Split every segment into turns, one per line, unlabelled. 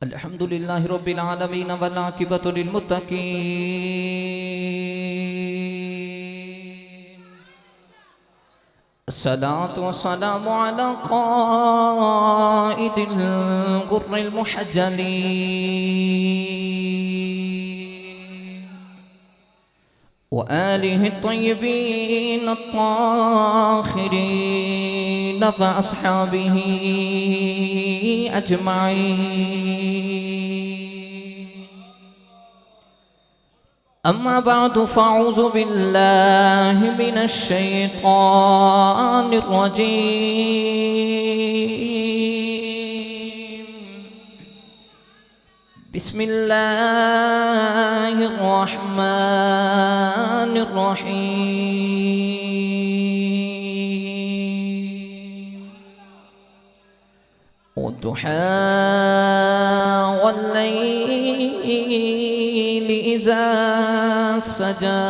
الحمد لله رب العالمين والعاقبة للمتقين. الصلاة والسلام على قائد الغر المحجلين وآله الطيبين الطاهرين وأصحابه أجمعين. أما بعد فأعوذ بالله من الشيطان الرجيم. بسم الله الرحمن الرحيم. والضحى والليل إذا سجى.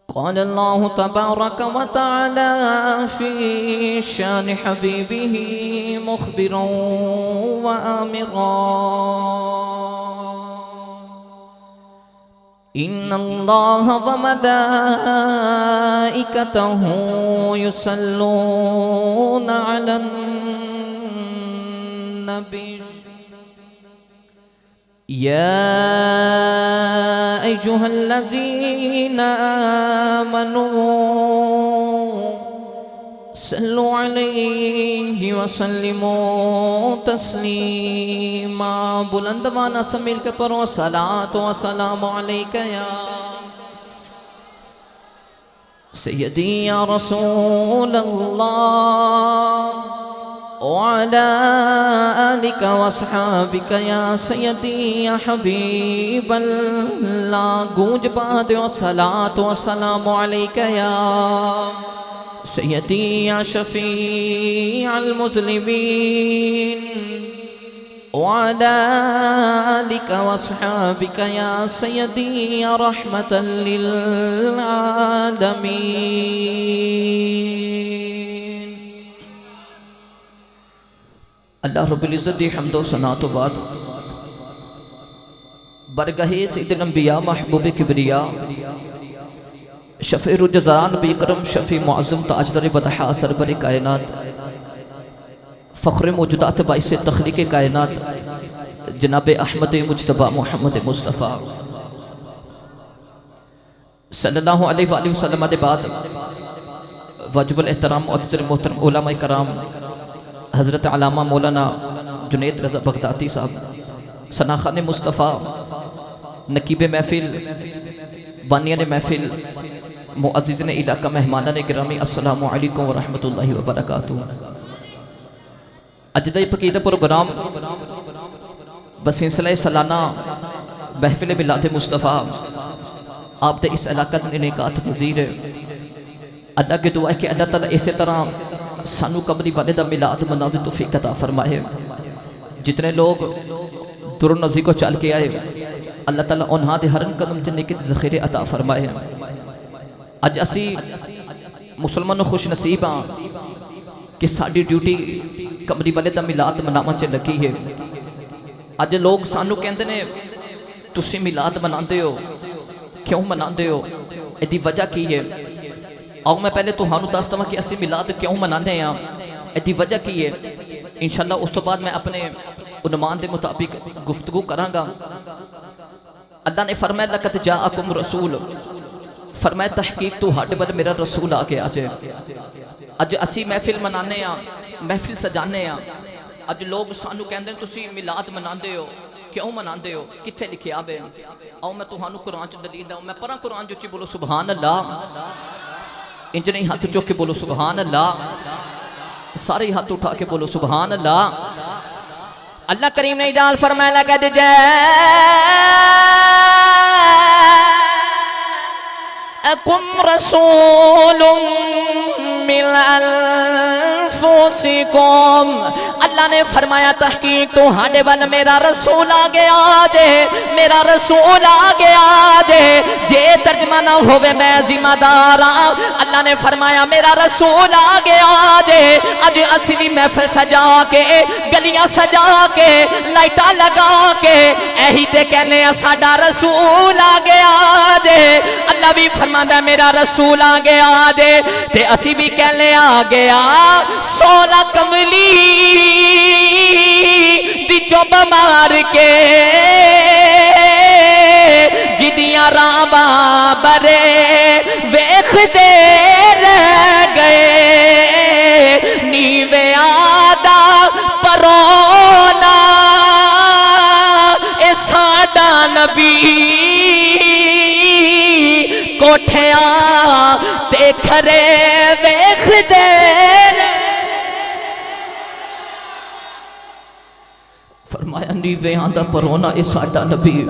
قال الله تبارك وتعالى في شان حبيبه مخبرا وآمرا: إن الله وملائكته يصلون على النبي يا أيها الذين آمنوا صلوا عليه وسلموا تسليما. بلند مانا سے مل کے پڑھو: صلاۃ و سلام علیک یا سیدی یا رسول اللہ وعلى آلك وأصحابك يا سيدي يا حبيب الله. گونج بعد والصلاة والسلام عليك يا سيدي يا شفيع المذنبين وعلى آلك وأصحابك يا سيدي يا رحمة للعالمين. اللہ رب العزت دی حمد و ثنا تو بعد برگاہ سید الانبیاء محبوب کبریا شفیع رجزان نبی کرم شفیع معظم تاجدار بدحا سربر کائنات فخر موجودات باعث تخلیق کائنات جناب احمد مجتبی محمد مصطفیٰ صلی اللہ علیہ وآلہ وسلم دے بعد واجب الاحترام معزز محترم علماء کرام حضرت علامہ مولانا جنید رضا بغدادی صاحب ثناخان مصطفیٰ نقیب محفل بانیان محفل معززین علاقہ مہمانان گرامی السلام علیکم ورحمۃ اللہ وبرکاتہ. اج دا پقیدہ پروگرام بسلسلہ سالانہ محفل میلاد مصطفیٰ آپ دے اس علاقہ انعقاد پذیر ہے. اللہ کی دعا ہے کہ اللہ تعالیٰ اسی طرح سانو قبری والے دا میلاد منانے توفیق عطا فرمائے. جتنے لوگ دور و نزدیک کو چل کے آئے اللہ تعالیٰ انہاں دے ہر قدم تے نیکی ذخیرے عطا فرمائے. اج اسی مسلمان خوش نصیب ہاں کہ ساڈی ڈیوٹی قبری والے دا میلاد مناواں چ لگی ہے. اج لوگ سانو کہندے نے تسی میلاد مناندے ہو، کیوں مناندے ہو، ایدی وجہ کی ہے؟ آؤ میں پہلے تہانوں دس دوں کہ اسی میلاد کیوں منانے ہیں، ایدی وجہ کی ہے. انشاءاللہ اس تو بعد میں اپنے عنوان دے مطابق گفتگو کراں گا. اللہ نے فرمایا لقد جاءکم رسول، فرمایا تحقیق تو ہاڈے ول میرا رسول آ کے آجے. اج اسی محفل منانے ہیں، محفل سجانے ہیں. اج لوگ سانو کہندے ہیں تسی میلاد مناندے ہو، کیوں مناندے ہو، کتھے لکھیا ہوئے؟ آؤ میں تہانوں قرآن چ دلیل دوں. میں پڑھاں قرآن جو چی بولو سبحان اللہ. انج نہیں ہاتھ چوک کے بولو سبحان اللہ. سارے ہاتھ اٹھا کے بولو سبحان اللہ. اللہ کریم نے اجال فرمایا لقد جاءکم رسول من انفسکم، اللہ نے فرمایا تحقیق تو ہاڈے ول میرا رسول آ گیا جے، میرا رسول آ گیا جے، جے ترجمہ نہ ہوئے میں ذمہ دار ہاں۔ اللہ نے فرمایا میرا رسول آ گیا جے، اج اسی بھی محفل سجا کے، گلیاں سجا کے، لائٹاں لگا کے ایہی تے کہنے ساڈا رسول آ گیا جے۔ اللہ بھی فرماندا میرا رسول آ گیا جے، تے اسی بھی کہنے آ گیا سونا کملی دی چوب مار کے، جدیاں راما برے ویخ دے رہ گئے، نیوے آدھا پرونا اے ساڈا نبی، کوٹھیاں تے کھرے ویخ دے۔ فرمایا نیوے آدھا پرونا اے ساڈا نبی،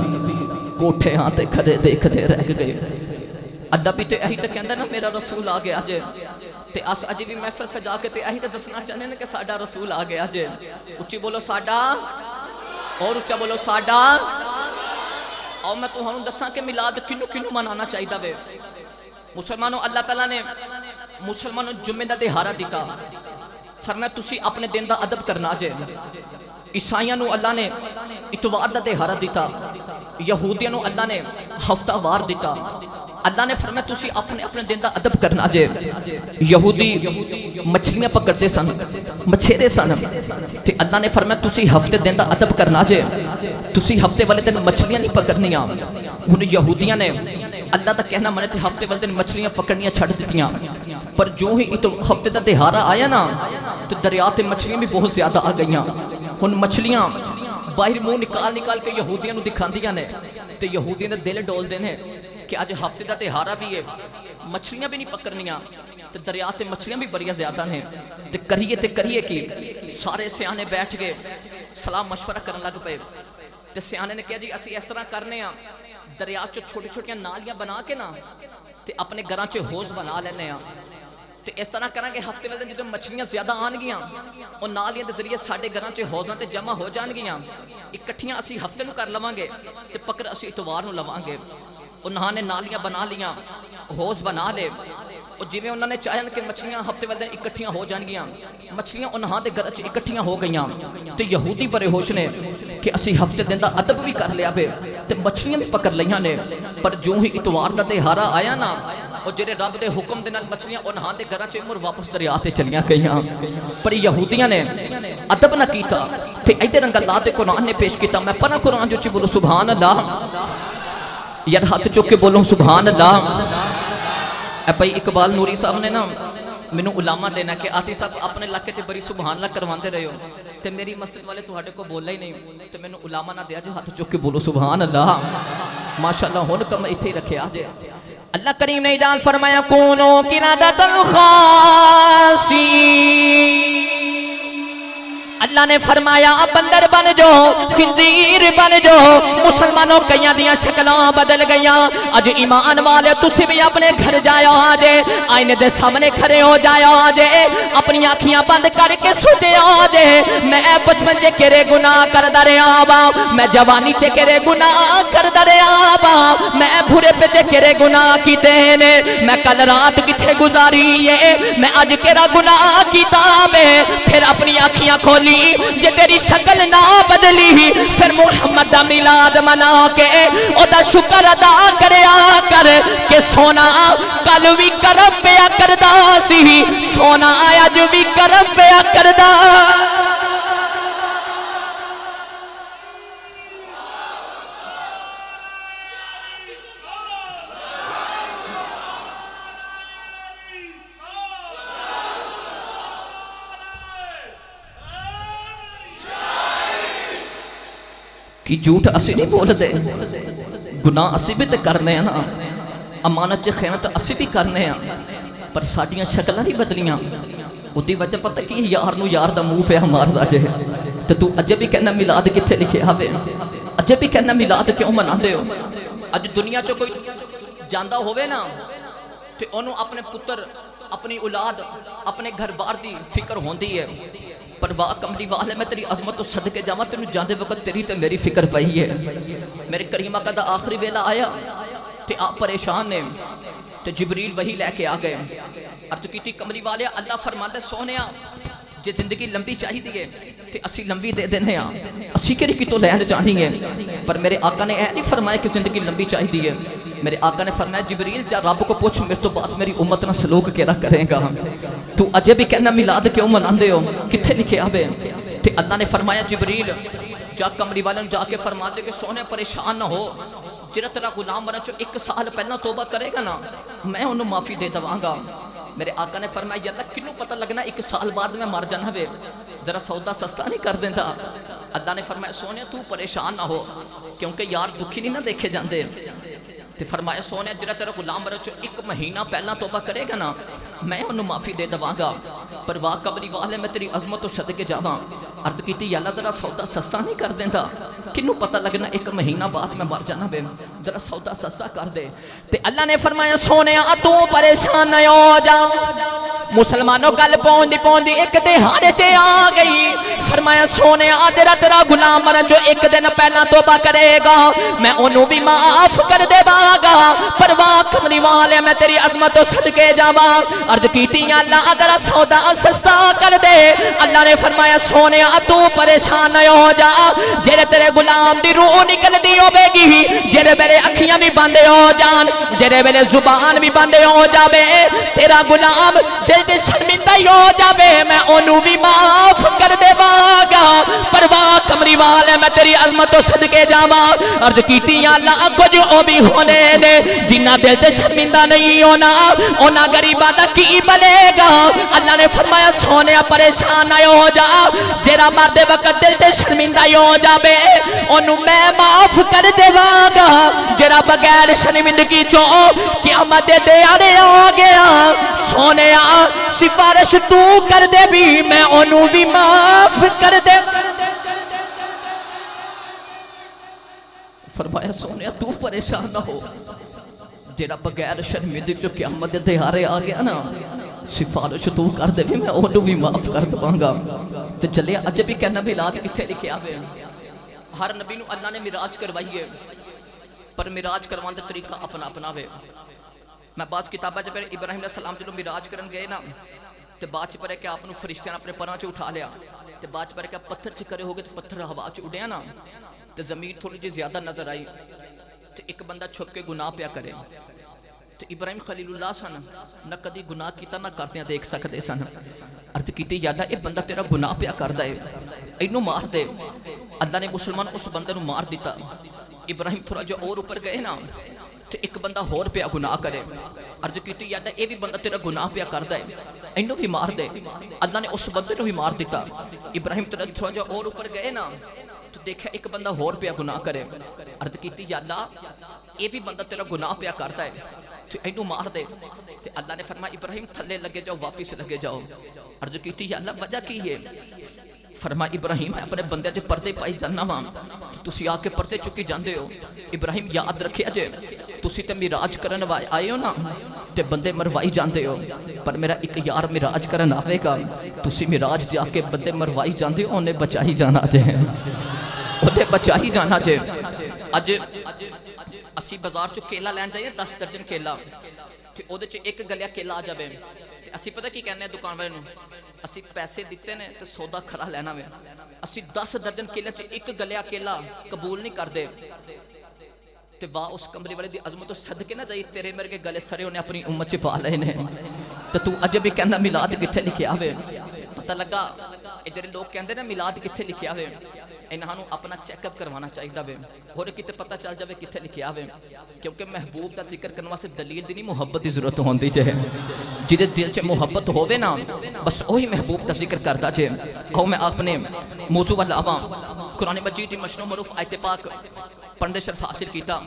کوٹھیاں تے کھرے دیکھ دے رہ گئے۔ ادھا بھی تے اہی تے کہندہ نا میرا رسول آ گیا جے، تے اس اجی بھی محفل سجا کے تے اہی تے دسنا چاہنے نا کہ ساڈا رسول آ گیا جے۔ اچھی بولو ساڈا، اور اچھا بولو ساڈا۔ اور میں تمہوں دساں کہ میلاد کنو کنو منانا چاہیے دا وے۔ مسلمانوں اللہ تعالیٰ نے مسلمانوں جمعہ دا دہارہ دیتا، فرمایا تسی اپنے دن دا ادب کرنا جے۔ عیسائیاں نو اللہ نے اتوار دا دہارہ دیتا، یہودیاں نو اللہ نے ہفتہ وار دیتا۔ اللہ نے فرمایا تسی اپنے اپنے دن دا ادب کرنا جے۔ یہودی مچھلیاں پکڑتے سن، مچھیرے سن، تے اللہ نے فرمایا تسی ہفتے دن دا ادب کرنا جے، تسی ہفتے والے دن مچھلیاں نہیں پکڑنیاں۔ ہن یہودیاں نے اللہ دا کہنا منے تے ہفتے والے دن مچھلیاں پکڑنیاں چھڑ دیتیاں، پر جو ہی ہفتے دا دہارہ آیا نا تو دریا تے مچھلیاں بھی بہت زیادہ آ گئیاں۔ ہن مچھلیاں باہر منہ نکال نکال کے یہودیاں نو دکھاندیاں نے، تے یہودیاں دے دل ڈول دے نے کہ آج ہفتے دا تہارا بھی ہے، مچھلیاں بھی نہیں پکڑنیاں، تے دریا تے مچھلیاں بھی بڑی زیادہ ہیں، تے کریے کی سارے سیانے بیٹھ گئے سلام مشورہ کرن لگ پے۔ تے سیانے نے کہا جی اسی اس طرح کرنے ہاں، دریا چو چھوٹی چھوٹیاں نالیاں بنا کے نا تے اپنے گھراں چ حوض بنا لینے ہاں، تے اس طرح کریں گے ہفتے والے دن جدوں مچھلیاں زیادہ آن گیاں اور نالیاں دے ذریعے ساڈے گھراں چ حوضاں تے جمع ہو جان گیاں، اکٹھیاں اسی ہفتے نو کر لواں گے تے پکڑ اسی اتوار نو لواں گے۔ انہاں نے نالیاں بنا لیاں، حوض بنا لے، اور جویں انہوں نے چاہن کہ مچھلیاں ہفتے والے دن اکٹھیاں ہو جان گیاں، مچھلیاں انہاں دے گھر چ اکٹھیاں ہو گئیاں، تے یہودی بڑے ہوش نے کہ اسی ہفتے دن دا ادب بھی کر لیا بے تے مچھلیاں بھی پکڑ لیاں نے، پر جو ہی اتوار دا تہارا آیا نا اور جڑے رب دے حکم دے نال مچھلیاں انہاں دے گھراں چ مر واپس دریا تے چلیاں گئیاں، پر یہودیاں نے ادب نہ کیتا تے ادھر رنگ اللہ دے قرآن نے پیش کیتا۔ میں پڑھا قرآن جو چ بولو سبحان اللہ، یار ہاتھ چک کے بولو سبحان اللہ۔ اے بھائی اقبال نوری صاحب نے نا مینوں علامہ دینا کہ آتی صاحب اپنے علاقے تے بڑی سبحان اللہ کرواندے رہے ہو، تے میری مسجد والے تہاڈے کو بولا ہی نہیں، تے مینوں علامہ نہ دیا جو ہاتھ چک کے بولو سبحان اللہ۔ ماشاءاللہ ہن کم ایتھے رکھیا جے۔ اللہ کریم نے اجازت فرمایا کونو قرادۃ الخاسین، اللہ نے فرمایا بندر بن جو، خنزیر بن جو۔ مسلمانوں کئیاں دیاں شکلاں بدل گئیاں، اج ایمان والے تسی بھی اپنے گھر جایا جے، آئینے دے سامنے کھڑے ہو جایا جے، اپنی آنکھیاں بند کر کے سجیا جے۔ میں بچپن چے کرے گناہ کردا رہیا وا، میں جوانی چے کرے گناہ کردا رہیا وا، میں بھورے پہ چے کرے گناہ کیتے نے، میں کل رات کتھے گزاری ہے، میں اج کیڑا گناہ کیتا وے۔ پھر اپنی آنکھیاں کھولی جے تیری شکل نہ بدلی، پھر محمد دا میلاد منا کے او دا شکر ادا کریا کر کہ سونا کل بھی کرم پیا کردا سی، سونا اج بھی کرم پیا کردا۔ کہ جھوٹ اسی نہیں بول دے، گناہ اسی بھی تے کرنے ہیں نا، امانت چ خیانت اسی بھی کرنے ہیں، پر ساڈیاں شکلاں نہیں بدلیاں۔ اودی وجہ پتہ کی یار نو یار دا منہ پہ ماردا جے، تے تو اج بھی کہنا میلاد کتھے لکھیا ہوے، اج بھی کہنا میلاد کیوں مناندے ہو۔ اج دنیا چ کوئی جاندا ہوے نا تے اونوں اپنے پتر اپنی اولاد اپنے گھر بار دی فکر ہوندی ہے، پر واہ کملی والے میں تیری عظمت و صدقے جاواں تینوں جاندے وقت تیری تے میری فکر پئی ہے۔ میرے کریم آقا دا آخری ویلا آیا تے آپ پریشان نے تے جبریل وہی لے کے آ گئے، عرض کیتی کملی والے اللہ فرماندا سونیا جے زندگی لمبی چاہی دیئے تے اسی لمبی دے دینے ہاں، اسی کری کتوں لین جانی ہے، پر میرے آقا نے اے نہیں فرمایا کہ زندگی لمبی چاہی دیئے۔ میرے آقا نے فرمایا جبریل جا رب کو پوچھ میرے تو بعد میری امت نہ سلوک کیرا کرے گا، تو اجے بھی کہنا میلاد کیوں مناندے ہو، کتھے لکھے آبے؟ تے اللہ نے فرمایا جبریل جا کمری والن جا کے فرما دے کہ سونے پریشان نہ ہو، جنہ تیرا غلام بنا چو 1 سال پہلا توبہ کرے گا نا میں انہوں معافی دے دواں گا۔ میرے آقا نے فرمایا یا اللہ کنوں پتہ لگنا 1 سال بعد میں مر جانا وے، ذرا سودا سستا نہیں کر دیندہ۔ اللہ نے فرمایا سونے تو پریشان نہ ہو کیونکہ یار دکھی نہیں نہ دیکھے جاندے، تے فرمایا سونے جنہ تیرا غلام بنا چو 1 مہینہ پہلا توبہ کرے گا نا میں انہوں معافی دے دواں گا، پر واہ قبری والے میں تیری عظمت و صدقے جاواں عرض کیتی یا اللہ ذرا سودا سستا نہیں کر دیندہ، کنوں پتہ لگنا 1 مہینہ بعد میں مر جانا بے، ذرا سودا سستا کر دے۔ تے اللہ نے فرمایا سونے تو پریشان نہ ہو جا، مسلمانوں گل پوندی پوندی ایک دہاڑے تے آ گئی، فرمایا سونے تیرا غلام مرا جو 1 دن پہلا توبہ کرے گا میں انہوں بھی معاف کر دے باگا، پر واہ کملی والے میں تیری عظمت و صدقے جاواں عرض کیتی یا اللہ ذرا سودا سستا کر دے۔ اللہ نے فرمایا سونے تو پریشان نہ ہو جا، جڑے تیرے غلام دی روح نکل دی ہوے گی، جڑے میرے اکھیاں بھی بندے ہو جان، جڑے میرے زبان بھی بندے ہو جاوے، تیرا غلام دل تے شرمندہ ہی ہو جاوے میں انہوں بھی معاف کر دے باگا، پر واہ کمری والے میں تیری عظمت و صدقے جاواں عرض کیتی یا اللہ کچھ او بھی ہونے دے جنہ دل تے شرمندہ نہیں ہونا اونا غریباں دا کی بنے گا۔ اللہ نے فرمایا سونے پریشان نہ ہو جا، جیرا مردے وقت دل تے شرمندہ ہی ہو جاوے انہوں میں معاف کر دے باگا، جیرا بغیر شرمندگی چو قیامت دے آنے آ گیا، سونے سفارش تو کر دے بھی میں انہوں بھی معاف کر دے۔ فرمایا سونے تو پریشان نہ ہو، جیڑا بغیر شرمندگی جو قیامت دے دہاڑے آ گیا نا سفارش تو کر دے بھی میں انہوں بھی معاف کر دوں گا۔ تو چلے اج بھی کہنا میلاد کتھے لکھے آوے، ہر نبی نو اللہ نے معراج کروائی ہے، پر معراج کروانے دا طریقہ اپنا اپنا وے۔ میں بعض کتابہ جب ابراہیم علیہ السلام جلو معراج کرن گئے نا تے بعد چ پڑھے کہ آپ نے فرشتے نے اپنے پراں چ اٹھا لیا، تے بعد چ پڑھے کہ پتھر چ کرے ہوگے تو پتھر ہوا چ اڑیا نا تے زمین تھوڑی جی زیادہ نظر آئی، تے ایک بندہ چھپ کے گناہ پیا کرے، تو ابراہیم خلیل اللہ سن نہ کدی گناہ کیتا نہ کردیاں دیکھ سکتے سن، عرض کیتی یا اللہ اے بندہ تیرا گناہ پیا کردا ہے اینوں مار دے۔ اللہ نے مسلمان اس بندے نو مار دیتا۔ ابراہیم تھوڑا جو اور اوپر گئے نا تو ایک بندہ اور پیا گناہ کرے، عرض کیتی یا اللہ اے بھی بندہ تیرا گناہ پیا کردا ہے اینوں بھی مار دے۔ اللہ نے اس بندے نو بھی مار دیتا۔ ابراہیم تھوڑا جو اور اوپر گئے نا تو دیکھا ایک بندہ اور پیا گناہ کرے، عرض کیتی یا اللہ اے بھی بندہ تیرا گناہ پیا کردا ہے تو اینوں مار دے۔ تو اللہ نے فرمایا ابراہیم تھلے لگے جاؤ واپس لگے جاؤ، عرض کیتی یا اللہ وجہ کی ہے؟ فرمایا ابراہیم میں اپنے بندے جو پردے پائی جاننا وہاں تو تسی آ کے پردے چکی جاندے ہو۔ ابراہیم یاد رکھے جے تسی تے میراج کرن آئے ہو نا تے بندے مروائی جاندے ہو، پر میرا ایک یار میراج کرن آوے گا تسی میراج جا کے بندے مروائی جاندے ہو، انہیں بچائی جانا جے، انہیں بچائی جانا جے۔ اج اسی بازار چو کیلا لین جائیے 10 درجن کیلا کہ او دے چو ایک گلیا کیلا آ جاوے تے اسی پتہ کی کہنے دکان والے نو اسی پیسے دیتے نے تے سودا کھڑا لینا وے، اسی 10 درجن کیلے چ ایک گلیا کیلا قبول نہیں کر دے تے واہ اس کمرے والے دی عظمت و صدقے نہ جائی تیرے میرے کے گلے سرے انہیں اپنی امت چ پا لے نے تو اج بھی کہنا میلاد کتھے لکھیا ہوئے؟ پتہ لگا اے جڑے لوگ کہندے نے میلاد کتھے لکھیا ہوئے انہاں نو اپنا چیک اپ کروانا چاہیے وے، ہور کتے پتہ چل جاوے کتھے لکھیا ہوئے، کیونکہ محبوب دا ذکر کرنے واسطے دلیل دی نہیں محبت دی ضرورت ہوندی جے، جدے دل چ محبت ہووے نا بس وہی محبوب دا ذکر کردا جے۔ آؤ میں اپنے موضوع والا آواں، قرآن مجید دی مشنو معروف آیت پاک پڑھنے شرف حاصل کیتا۔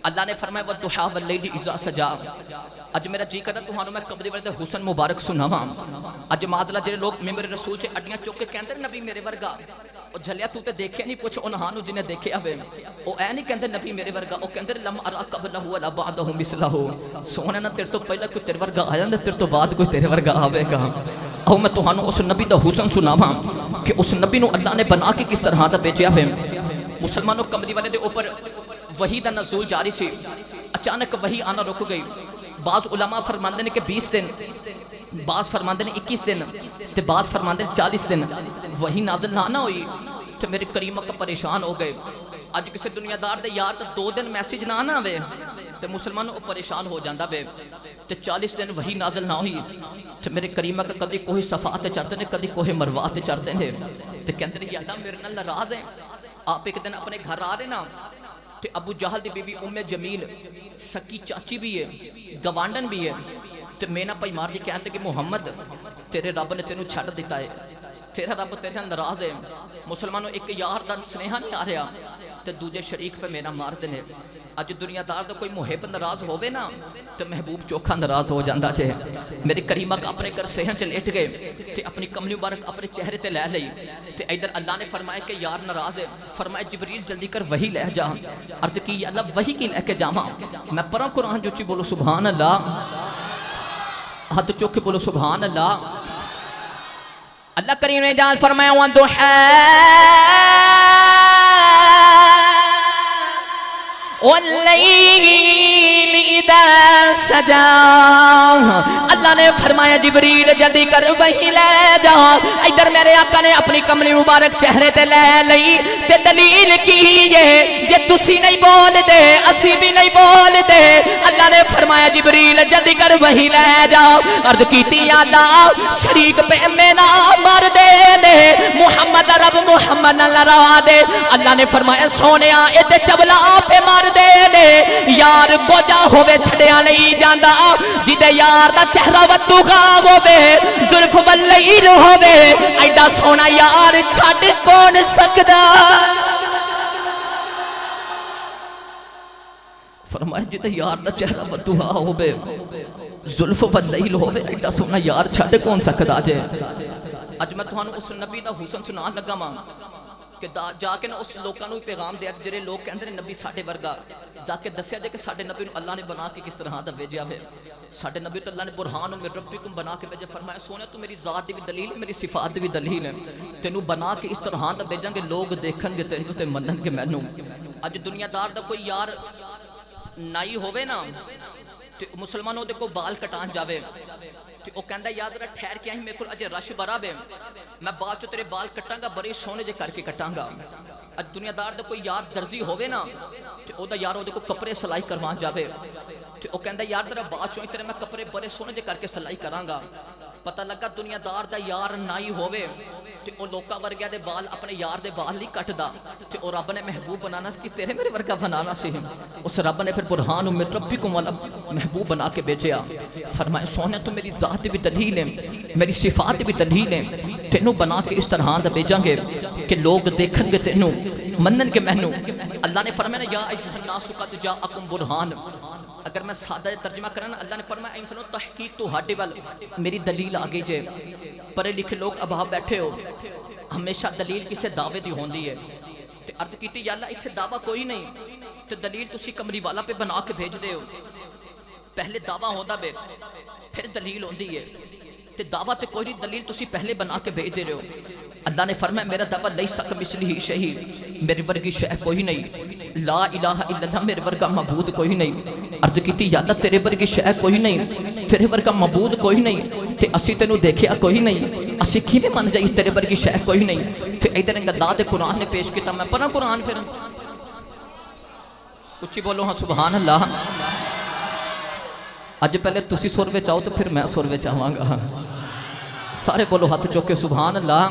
اللہ نے فرمایا والضحیٰ واللیل اذا سجا. اج میرا جی کردا تہانوں میں قبر والے حسن مبارک سناواں. اج معذلہ جڑے لوگ ممبر رسول چ اڈیاں چک کے کہندے نبی میرے ورگا. او جھلیا تو تے دیکھیا نہیں پوچھ انہاں نو جنہیں دیکھیا ہوے. او اے نہیں کہندے نبی میرے ورگا, او کہندے لم ارا قبلہ ولا بعدہ مثلہ. سونے نہ تیرے تو پہلا کوئی تیرے ورگا آیا نہ تیرے تو بعد کوئی تیرے ورگا آوے گا. او میں تہانوں اس نبی دا حسن سناواں کہ اس نبی نو اللہ نے بنا کے کس طرح دا بھیجیا ہے. مسلمانوں کمری والے دے اوپر وحی دا نزول جاری سی. اچانک وحی آنا رک گئی. بعض علماء فرماندے نے کہ 20 دن, بعض فرماندے نے 21 دن, تے بعض فرماندے نے 40 دن وحی نازل نہ ہوئی. تے میرے کریم کا پریشان ہو گئے. اج کسی دنیا دار دے یار تے 2 دن میسیج نہ آوے تے مسلمانوں پریشان ہو جاندا وے. تے 40 دن وحی نازل نہ ہوئی. تے میرے کریم کا کدی کوئی صفا تے چڑھدے نے, کدی کوئی مروہ تے چڑھدے نے. تے کہندے نے یا اللہ میرے نال ناراض ہے. آپ ایک دن اپنے گھر آ رہے نا تے ابو جہل دی بیوی ام جمیل سکی چاچی بھی ہے, گوانڈن بھی ہے. تے میں نہ پائی مار دی کہنے کہ محمد تیرے رب نے تینوں چھڑ دیتا ہے, تیرا رب تیرے ناراض ہے. مسلمانوں ایک یار دا سنیہا نہیں آ رہا تے دوجے شریک پہ میرا مار دینے. اج دنیا دار دا کوئی محب ناراض ہووے نا تے محبوب چوکھا ناراض ہو جاندا جے. میرے کریمہ کا اپنے گھر صحن چ لیٹ گئے تے اپنی کملی مبارک اپنے چہرے تے لے لئی. تے ادھر اللہ نے فرمایا کہ یار ناراض ہے. فرمایا جبریل جلدی کر وحی لے جا. عرض کی یا اللہ وحی کی لے کے جاواں. میں پڑھاں قرآن جو چی بولو سبحان اللہ, ہاتھ چوک کے بولو سبحان اللہ. اللہ کریم نے جان فرمایا واللیل اذا سجا. اللہ نے فرمایا جبریل جلدی کر وحی لے جا. ادھر میرے آقا نے اپنی کملی مبارک چہرے تے لے لئی. تے دلیل کی ہے جے تسی نہیں بول دے اسی بھی نہیں بول دے. اللہ نے فرمایا جبریل جلدی کر وحی لے جا. عرض کیتی یا اللہ شریک پہ میں نہ مار دے نے, محمد رب محمد نہ لڑا دے. اللہ نے فرمایا سونیا اتے چبلا پہ مار دے نے. یار گوجا ہووے چھڑیا نہیں جاندا, جدے یار دا چہرہ ودو غاب ہووے, زلف واللیل ہووے, ایڈا سونا یار چھڑ کون سکدا. فرمایا جدے یار دا چہرہ ودو غاب ہووے, زلف واللیل ہووے, ایڈا سونا یار چھڑ کون سکدا جے. اج میں تہانوں اس نبی دا حسن سنان لگا ماں کہ جا کے نا اس لوکاں نو پیغام دیا جڑے لوگ کہندے نے نبی ساڈے ورگا. جا کے دسیا جے کہ ساڈے نبی نو اللہ نے بنا کے کس طرح دا بھیجیا ہے. ساڈے نبی تو اللہ نے برہان من ربکم بنا کے بھیجا. فرمایا سونے تو میری ذات دی بھی دلیل ہے, میری صفات دی بھی دلیل ہے. تینوں بنا کے اس طرح دا بھیجاں گے, لوگ دیکھن گے تینوں تے منن گے مینوں. اج دنیا دار دا کوئی یار نائی ہووے نا تے مسلمانوں دے کو بال کٹان جاوے تے او کہندا یاد ذرا ٹھہر کے آئی, میرے کول اج رش بڑا بے, میں بعد چ تیرے بال کٹاں گا, بڑے سونے جے کر کے کٹاں گا. اج دنیا دار دا کوئی یار درزی ہووے نا تے او دا یار او دے کو کپڑے سلائی کروان جاوے تے او کہندا یار ذرا بعد چوں تیرے میں کپڑے بڑے سونے جے کر کے سلائی کراں گا. پتہ لگا دنیا دار دا یار نائی ہووے تے او لوکاں ورگیا دے بال اپنے یار دے بال نہیں کٹدا تے او رب نے محبوب بنانا سی, تیرے میرے ورگا بنانا سی. اس رب نے پھر برہان من ربکم والا محبوب بنا کے بھیجیا. فرمایا سونے تو میری ذات بھی دلیل ہے, میری صفات بھی دلیل ہے, تینوں بنا کے اس طرح دا بھیجاں گے کہ لوگ دیکھن گے تینوں منن کے مینوں. اللہ نے فرمایا یا ایھا الناس قد جاءکم برہان. اگر میں سادہ ترجمہ کرنا, اللہ نے فرمایا انسانوں تحقیق تو ہاڈے وال میری دلیل آگے جے. پڑھے لکھے لوگ اب بیٹھے ہو, ہمیشہ دلیل کسے دعوے دی ہوندی ہے. تے عرض کیتی یا اللہ ایتھے دعویٰ کوئی نہیں تے دلیل تسی کمری والا پہ بنا کے بھیج دے ہو. پہلے دعویٰ ہوندا بے پھر دلیل ہوندی ہے, تے دعویٰ تے کوئی نہیں, دلیل تسی پہلے بنا کے بھیج دے رہے ہو. اللہ نے فرمایا میرا دعویٰ لیس کمثلہ شیء, میرے ورگی شے کوئی نہیں. لا الہ الا اللہ, میرے ورگا معبود کوئی نہیں. عرض کیتی یا اللہ تیرے ورگی شے کوئی نہیں, تیرے ورگا معبود کوئی نہیں, تے اسی تینوں دیکھیا کوئی نہیں, اسی کیویں من جائی تیرے ورگی شے کوئی نہیں. تے ادھر اللہ دے قرآن نے پیش کیتا, میں پڑھاں قرآن پھر اچھی بولو ہاں سبحان اللہ. اج پہلے تسی سر وچ آؤ تو پھر میں سر وچ آواں گا. سارے بولو ہاتھ چوک کے سبحان اللہ.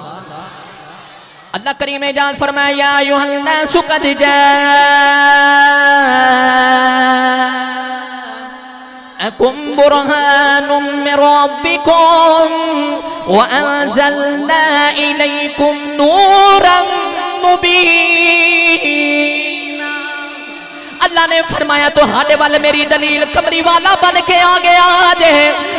اللہ کریم نے جان فرمایا یا ایھا الناس قد جاءکم برہان من ربکم وانزلنا الیکم نورا مبینا. اللہ نے فرمایا تو ہاڈے وال میری دلیل کمری والا بن کے آ گیا جے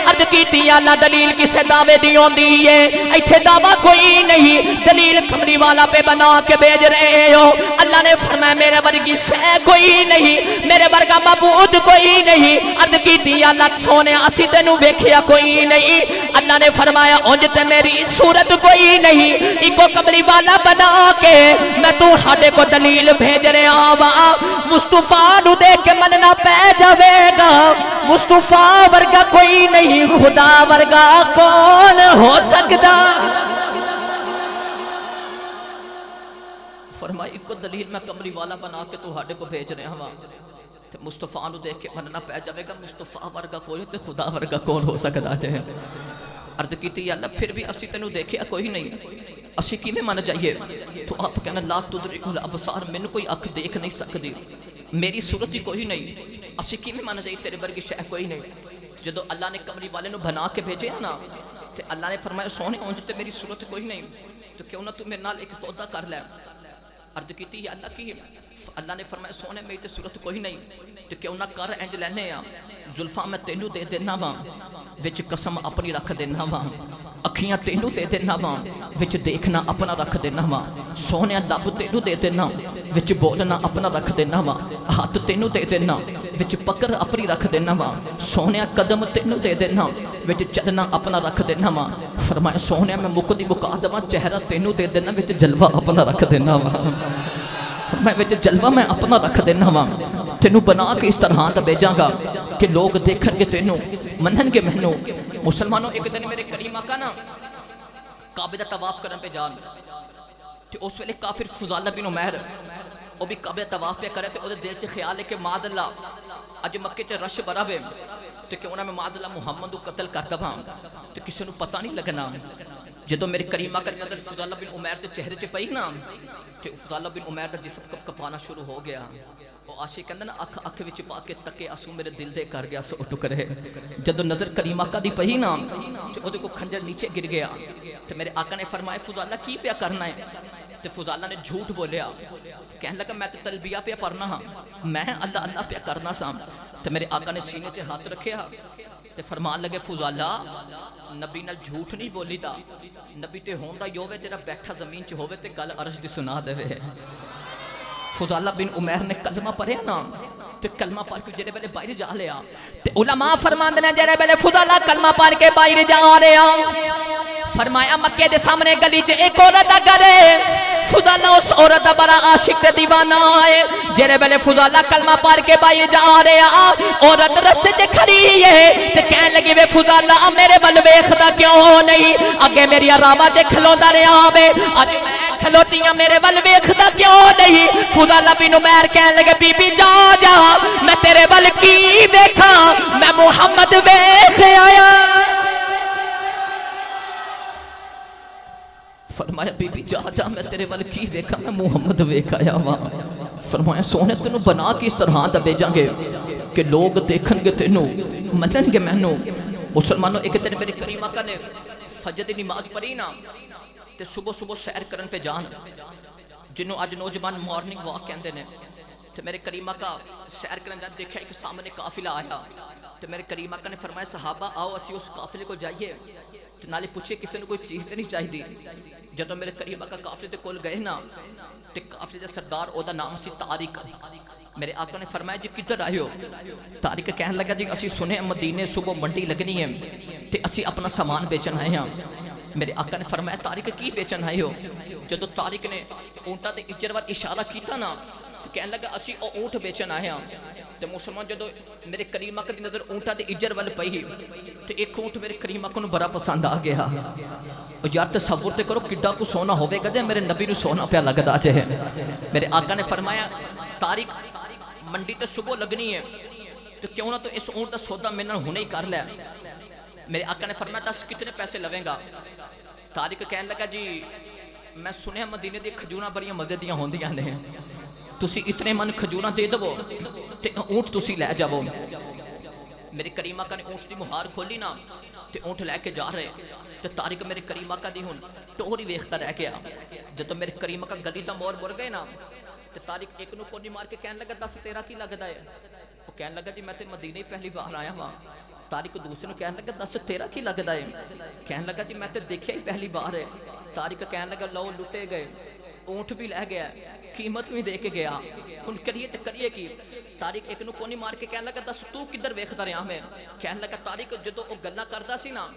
عرض کیتی اللہ دلیل کسے دعوے دی ہوندی ہے ایتھے دعویٰ کوئی نہیں دلیل کمری والا پہ بنا کے بھیج رہے ہو اللہ نے فرمایا میرے ورگی شے کوئی نہیں میرے ورگا معبود کوئی نہیں عرض کیتی اللہ سونے اسی تینوں ویکھیا کوئی نہیں اللہ نے فرمایا اونج تے میری صورت کوئی نہیں ایکو کمری والا بنا کے میں تو ہاڈے کو دلیل بھیج رہا وا مصطفیٰ نو دیکھ کے مننا پہ جاوے گا مصطفیٰ ورگا کوئی نہیں خدا ورگا کون ہو سکتا فرمائی کو دلیل میں کمری والا بنا کے تو ہاڈے کو بھیج رہا ہوا تے مصطفیٰ نو دیکھ کے مننا پہ جاوے گا مصطفیٰ ورگا کوئی تے خدا ورگا کون ہو سکتا جائے عرض کیتی یا اللہ پھر بھی اسی تینوں دیکھیا کوئی نہیں اسی کی میں مانا جائیے تو آپ کہنا لا تدرک الابصار میں کوئی اکھ دیکھ نہیں سکتی میری صورت ہی کوئی نہیں اسی کی میں مانا جائیے تیرے برگی شے کوئی نہیں جدو اللہ نے کمری والے نو بنا کے بھیجے نا تے اللہ نے فرمایا سونے اونج تے میری صورت کوئی نہیں تو کیوں نہ تو میرے نال ایک سودا کر لے عرض کیتی یا اللہ کی اللہ نے فرمایا سونے میری تے صورت کوئی نہیں تو کیوں نہ کر انج لینے آ زلفاں میں تینوں دے دینا وا وچ قسم اپنی رکھ دینا وا اکھیاں تینوں دے دینا وا وچ دیکھنا اپنا رکھ دینا وا سونے لب تینوں دے دینا وچ بولنا اپنا رکھ دینا وا ہاتھ تینوں دے دینا وچ پکڑ اپنی رکھ دینا وا سونے قدم تینوں دے دینا وچ چلنا اپنا رکھ دینا وا فرمایا سونے میں مکدی مکا دواں چہرہ تینوں دے دینا وچ جلوہ اپنا رکھ دینا وا میں وچ جلوہ میں اپنا رکھ دینا وا تینوں بنا کے اس طرح دا بھیجاں گا کہ لوگ دیکھن گے تینوں منن گے مینوں مسلمانوں ایک دن میرے کریم آقا نا کعبے دا طواف کرن پہ جان تے اس ویلے کافر فضالہ بن عمیر وہ بھی کعبے دا طواف پہ کرے تے اودے دل چ خیال ہے کہ ماد اللہ اج مکے چ رش بڑا وے تے کہ انہاں میں ماد اللہ محمد کو قتل کر دواں تے کسے نوں پتہ نہیں لگنا جدوں میرے کریم آقا دی نظر فضالہ بن عمیر تے چہرے تے پئی نا تے فضالہ بن عمیر دا جسم کپ کپانا شروع ہو گیا وہ عاشق کہندا نا اکھ اکھ وچ پا کے تکے آنسو میرے دل دے کر گیا سو ٹکرے جدوں نظر کریم آقا دی پئی نا تے اودے کو خنجر نیچے گر گیا تے میرے آقا نے فرمایا فضالہ کی پیا کرنا ہے تے فضالہ نے جھوٹ بولیا کہنے لگا میں تے تلبیہ پیا پڑھنا ہاں میں اللہ اللہ پیا کرنا سا تے میرے آقا نے سینے سے ہاتھ رکھیا تے فرمان لگے فضالہ نبی نال جھوٹ نہیں بولی دا نبی تے ہوندا ہی ہووے تیرا بیٹھا زمین چ ہووے تے گل عرش دی سنا دے فضالہ بن عمیر نے کلمہ پڑھیا نا تے کلمہ پڑھ کے جڑے ویلے باہر جا لیا تے علماء فرماندے نے جڑے ویلے فضالہ کلمہ پڑھ کے باہر جا رہا فرمایا مکے دے سامنے گلی چ ایک عورت گرے فضالہ اس عورت دا بڑا عاشق تے دیوانہ ہے جڑے ویلے فضالہ کلمہ پڑھ کے باہر جا رہا عورت رستے تے کھڑی ہے تے کہن لگی وے فضالہ میرے ول ویکھدا کیوں نہیں اگے میری راواں تے کھلوندا رہیا وے اج کھلوتیاں میرے ول ویکھدا کیوں نہیں فضالہ بن عمیر کہن لگے بی بی جا جا میں تیرے ول کی ویکھاں میں محمد ویکھ آیا فرمایا بی بی جا جا میں تیرے ول کی ویکھاں میں محمد ویکھ آیا وا فرمایا سونے تینوں بنا کے اس طرح دا بھیجاں گے کہ لوگ دیکھن گے تینوں منن گے مینوں مسلمانوں ایک دن میرے کریم آقا نے فجر دی نماز پڑھی نا تے صبح صبح سیر کرن پہ جان جنوں اج نوجوان مارننگ واک کہندے نے تے میرے کریم آقا سیر کرن جان دیکھا ایک سامنے قافلہ آیا تے میرے کریم آقا نے فرمایا صحابہ آؤ اسی اس قافلے کو جائیے تے نالے پوچھے کسی نے کوئی چیز تے نہیں چاہیے جدوں میرے کریم آقا قافلے دے کول گئے نا تے قافلے دا سردار او دا نام سی طارق میرے آقا نے فرمایا جی کدھر آئے ہو طارق کہنے لگا جی اسی سنے مدینے صبح منڈی لگنی ہے تے اسی اپنا سامان بیچن آئے ہیں میرے آقا نے فرمایا طارق کی بیچن آئے ہو جدو طارق نے اونٹا دے اجر وال اشارہ کیتا نا تو کہنے لگا اسی او اونٹ بیچن آئے ہیں تے مسلمان جدو میرے کریم آقا دی نظر اونٹا دے اجر وال پئی تے ایک اونٹ میرے کریم آقا نو بڑا پسند آ گیا اور یار تصور تے کرو کڈا کو سونا ہوے گا جے میرے نبی نو سونا پیا لگدا جے میرے آقا نے فرمایا طارق منڈی تے صبح لگنی ہے تو کیوں نہ تو اس اونٹ دا سودا میرے نال ہنے ہی کر لے میرے آقا نے فرمایا دس کتنے پیسے لویں گا طارق کہنے لگا جی میں سنیا مدینے دی کھجوراں بڑیاں مزے دیاں ہوندیاں نے تسی اتنے من کھجوراں دے دو تے اونٹ تسی لے جاؤ میرے کریم آقا نے اونٹ دی مہار کھولی نا تے اونٹ لے کے جا رہے تے طارق میرے کریم آقا دی ہن ٹوری ویکھدا رہ گیا جدوں میرے کریم آقا گلی دا موڑ مڑ گئے نا تے طارق ایک نو کونی مار کے کہنے لگا دس تیرا کی لگدا ہے؟ وہ کہنے لگا جی میں تے مدینے ہی پہلی بار آیا ہاں۔ طارق دوسرے نو کہنے لگا دس تیرا کی لگدا ہے؟ کہنے لگا جی میں تے دیکھیا ہی پہلی بار ہے۔ طارق کہنے لگا لو لٹے گئے، اونٹ بھی لے گیا، قیمت بھی دے کے گیا، ہن کریے تے کریے کی؟ طارق ایک نو کونی مار کے کہنے لگا دس تو کدھر ویکھدا رہیا میں؟ کہنے لگا طارق جدوں او گلاں کردا سی نا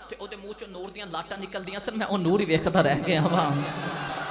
تے او دے منہ چوں نور دیاں لاٹاں نکلدیاں سن، میں او نور ہی ویکھدا رہ گیا ہاں۔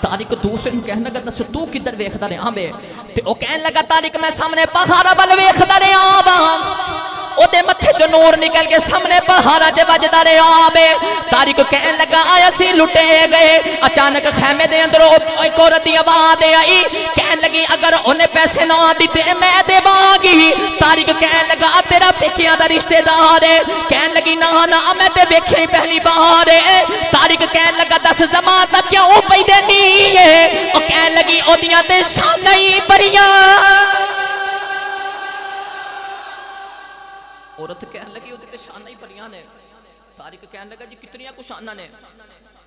طارق دوسرے نو کہنے لگا دس تو کدھر ویکھدا رہیا میں؟ تے او کہنے لگا طارق میں سامنے پہاڑا ول ویکھدا رہیا ہاں، او دے متھے چوں نور نکل کے سامنے پہاڑا تے وجدا رہیا وے۔ طارق کہنے لگا آیا سی لٹے گئے، اچانک خیمے دے اندر ایک عورت دی آواز آئی، کہنے لگی اگر اونے پیسے نہ دیتے میں دیواں گی۔ طارق کہنے لگا تیرا پیکیاں دا رشتہ دار ہے؟ کہنے لگی نہ نہ میں تے ویکھیا ہی پہلی بار ہے۔ طارق کہنے لگا دس زمان تک کیوں پئی دینی ہے؟ او کہنے لگی اودیاں تے شاناں ہی بڑیاں۔ عورت کہنے لگی اودے تے شاناں ہی بڑیاں نے۔ طارق کہنے لگا جی کتنیاں کو شاناں نے؟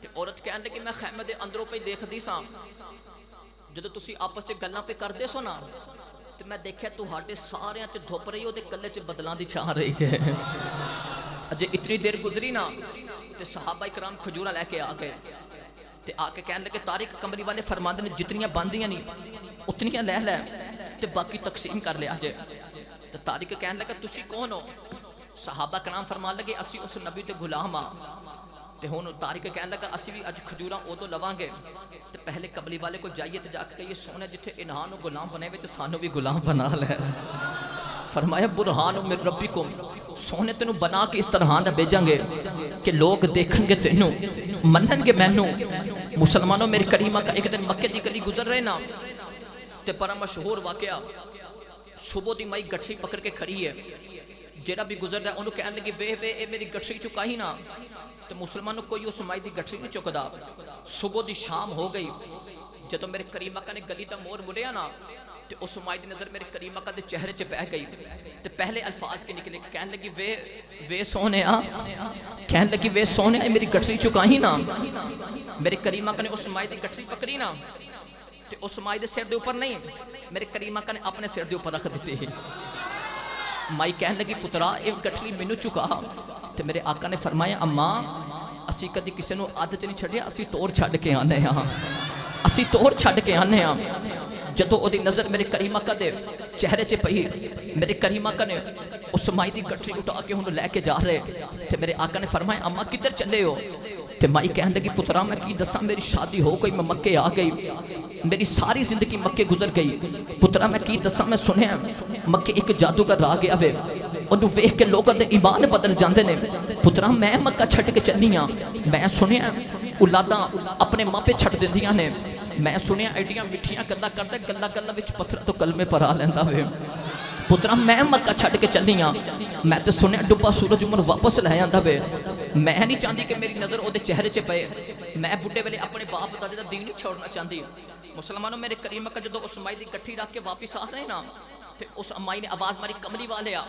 تے عورت کہنے لگی میں خیمے دے اندروں پہ دیکھدی ساں، جدوں تسی آپس وچ گلاں پہ کردے سو نا تے میں دیکھیا تہاڈے ساریاں تے دھپ رہی اودے کلے چ بدلاں دی چھا رہی جے۔ اجے اتنی دیر گزری نا تے صحابہ کرام کھجوراں لے کے آ گئے تے آ کے کہنے لگے طارق کمری والے فرماندے نے جتنیاں باندیاں نہیں اتنیاں لے لے تے باقی تقسیم کر لیا جے۔ تے طارق کہنے لگا تسی کون ہو؟ صحابہ کرام فرمان لگے اسی اس نبی تے غلام ہاں۔ تے ہن طارق کہنے لگا اسی بھی اج کھجوراں اودوں لواں گے تے پہلے قبلی والے کو جائیے تے جا کے کہیے سونے جتھے انہاں نو غلام بنے وے تے سانو بھی غلام بنا لے۔ فرمایا برہان من ربکم، سونے تینو بنا کے اس طرح نہ بھیجاں گے کہ لوگ دیکھن گے تینو منن گے مینوں۔ مسلمانوں میرے کریمہ کا ایک دن مکے دی گلی گزر رہے نا تے بڑا مشہور واقعہ، صبح دی مائی گٹھی پکڑ کے کھڑی ہے، جیڑا بھی گزر رہا ہے انہوں کہنے لگی وے وے اے میری گٹھی چکا ہی نا، تو مسلمانوں کوئی اس مائی دی گٹھی نہیں چکدا۔ صبح دی شام ہو گئی، جدوں میرے کریم آقا نے گلی دا مور مڑیا نا تے اس مائی دی نظر میرے کریم آقا دے چہرے چ پہ گئی تے پہلے الفاظ کے نکلے، کہنے لگی وے سونیا، کہنے لگی وے سونیا اے میری گٹھی چکا ہی نا۔ میرے کریم آقا نے اس مائی دی گٹھی پکڑی نا تے اس مائی دے سر دے اوپر نہیں، میرے کریم آقا نے اپنے سر دے اوپر رکھ دیتے ہیں۔ مائی کہنے لگی پترا اے گٹھلی مینوں چکا تے میرے آقا نے فرمایا اماں اسی کدی کسی نو عادت نہیں چھڈیا، اسی توڑ چھڈ کے آنے ہاں، اسی توڑ چھڈ کے آنے ہاں۔ جدوں او دی نظر میرے کریم آقا دے چہرے چ پئی، میرے کریم آقا نے اس مائی دی گٹھلی اٹھا کے ہن لے کے جا رہے تے میرے آقا نے فرمایا اماں کدھر چلے ہو؟ تے مائی کہنے لگی پترا میں کی دساں میری شادی ہو گئی، میں مکے آ گئی، میری ساری زندگی مکے گزر گئی، پترا میں کی دساں میں سنیا مکے ایک جادوگر آ گیا وے، انہوں ویکھ کے لوگاں دے ایمان بدل جاندے نے، پترا میں مکہ چھڈ کے چلی ہاں، میں سنیا اولاداں اپنے ماں پہ چھڈ دیندیاں نے، میں سنیا ایڈیاں مٹھیاں گلاں کردا گلاں گلاں وچ پتھر تو کلمے پر آ لیندا وے، پترا میں مکہ چھڈ کے چلی ہاں، میں تے سنیا ڈبا سورج عمر واپس لے آندا وے، میں نہیں چاہتی کہ میری نظر او دے چہرے چ پئے، میں بڈھے ویلے اپنے باپ دادے دا دین نہیں چھوڑنا چاہتی۔ مسلمانوں میرے کریم کا جدو اس مائی دی گٹھی رکھ کے واپس آ رہے نا تے اس امائی نے آواز ماری کملی والے آ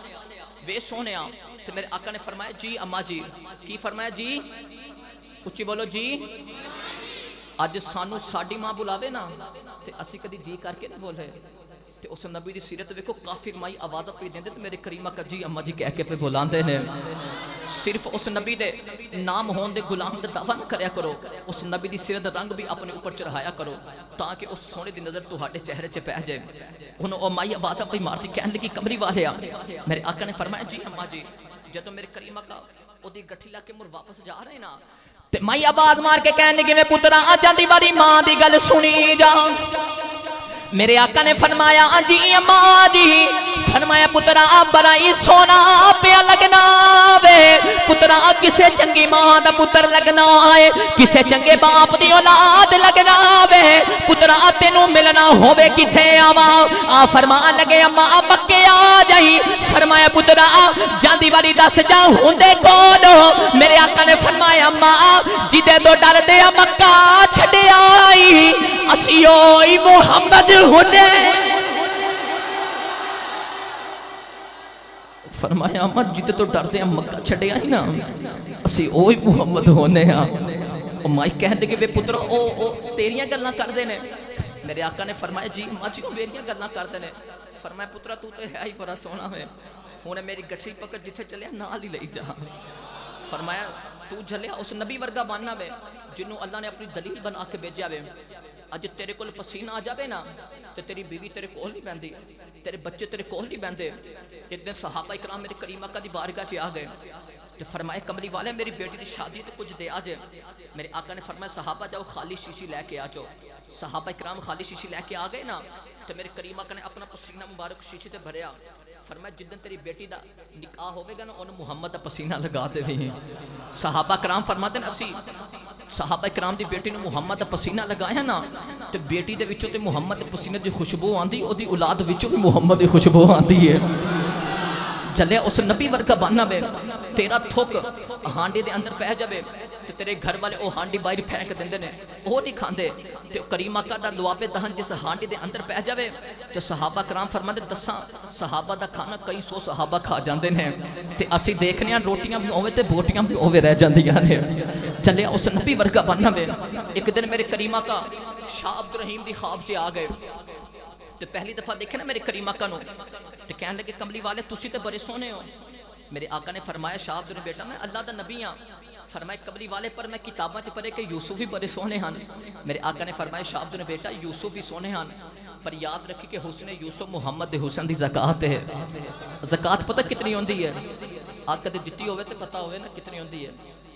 وے سونیا، تے میرے آقا نے فرمایا جی اماں جی، کی فرمایا جی، اچھی بولو جی، اج سانو ساڈی ماں بلاوے نا تے اسی کدی جی کر کے نہ بولے، تے اس نبی دی سیرت ویکھو کافر مائی آواز پہ دیندے تے میرے کریم کا جی اماں جی کہہ کے پہ بلاندے نے۔ صرف اس نبی دے نام ہون دے غلام دے دعویٰ نہ کریا کرو، اس نبی دی سیرت رنگ بھی اپنے اوپر چڑھایا کرو تاکہ اس سونے دی نظر تہاڈے چہرے چ پہ جائے۔ انہوں او مائی آواز پہ مارتی کہنے لگی کملی والے آ، میرے آقا نے فرمایا جی اماں جی، جدوں میرے کریم کا او دی گٹھی لا کے مر واپس جا رہے نا تے مائی آواز مار کے کہنے لگی میں پترا آ جاندی واری ماں دی گل سنی جا۔ میرے آقا نے فرمایا جی اماں جی، فرمایا پترا بڑائی سونا پیا لگنا وے، پترا کسے چنگی ماں دا پتر لگنا ہے، کسے چنگے باپ دی اولاد لگنا وے، پترا تینوں ملنا ہوے کتھے آواں؟ آ فرمان لگے اماں مکے آ جائی، فرمایا پترا جاندی واری دس جا ہوندے کون ہو؟ میرے آقا نے فرمایا اماں جدے تو ڈر دے مکہ چھڈے آئی اسی ہوئی محمد ہونے۔ فرمایا اماں جدے تو ڈردے ہیں مکہ چھڑے آئی نا اسی اوہی محمد ہونے ہاں۔ او مائی کہنے لگے وے پتر او تیریاں گلاں کر دینے، میرے آقا نے فرمایا جی اماں جی میری گلاں کرتے ہیں. فرمایا پترا تو تے ہے ہی بڑا سونا ہے, ہن میری گٹھی پکڑ جتھے چلیا نال ہی لئی جا. فرمایا تو جھلیا اس نبی ورگا بننا وے جنوں اللہ نے اپنی دلیل بنا کے بھیجیا وے. اج تیرے کول پسینہ آ جاوے نا تے تیری بیوی تیرے کول نہیں بیندی, تیرے بچے تیرے کول نہیں بیندے. ایک دن صحابہ اکرام میرے کریم آقا دی بارگاہ چ آ گئے تے فرمائے کملی والے میری بیٹی دی شادی تے کچھ دے آ جے. میرے آقا نے فرمایا صحابہ جاؤ خالی شیشی لے کے آ جاؤ. صحابہ اکرام خالی شیشی لے کے آ گئے نا تے میرے کریم آقا نے اپنا پسینہ مبارک شیشی تے بھریا. فرمایا جدن تیری بیٹی دا نکاح ہوے گا نا اون محمد دا پسینہ لگا دے وی. صحابہ کرام فرماتے ہیں اسی صحابہ کرام دی بیٹی نے محمد دا پسینہ لگایا نا تے بیٹی دے وچوں تے محمد دے پسینے دی خوشبو آندی, او دی اولاد وچوں بھی محمد دی خوشبو آندی ہے. چلے اس نبی ورگا بننا وے. تیرا تھک ہانڈی دے اندر پہ جاوے تے تیرے گھر والے او ہانڈی باہر پھینک دیندے نے, او نہیں کھاندے. تے کریم آقا دا لواب دہن جس ہانڈی دے اندر پہ جاوے تے صحابہ کرام فرماندے دساں صحابہ دا کھانا کئی سو صحابہ کھا جاندے نے تے اسی دیکھنے ہاں روٹیاں بھی اوویں تے بوٹیاں بھی اوویں رہ جاندیاں نے. چلے اس نبی ورگا بننا وے. ایک دن میرے کریم آقا شاہ عبد الرحیم دی خواب چ آ گئے تے پہلی دفعہ دیکھے نا میرے کریم آقا نو تے کہنے لگے کملی والے تسی تے بڑے سونے ہو. میرے آقا نے فرمایا شاہ عبد الرحیم بیٹا میں اللہ دا نبی ہاں. فرمایا کملی والے پر میں کتاباں چ پڑھے کہ یوسف بھی بڑے سونے ہن. میرے آقا نے فرمایا شاہ عبد الرحیم بیٹا یوسف بھی سونے ہن پر یاد رکھی کہ حسن یوسف محمد دے حسن دی زکات ہے. زکات پتہ کتنی ہوندی ہے؟ آقا دے دتی ہوے تے پتہ ہوے نا کتنی ہوندی ہے.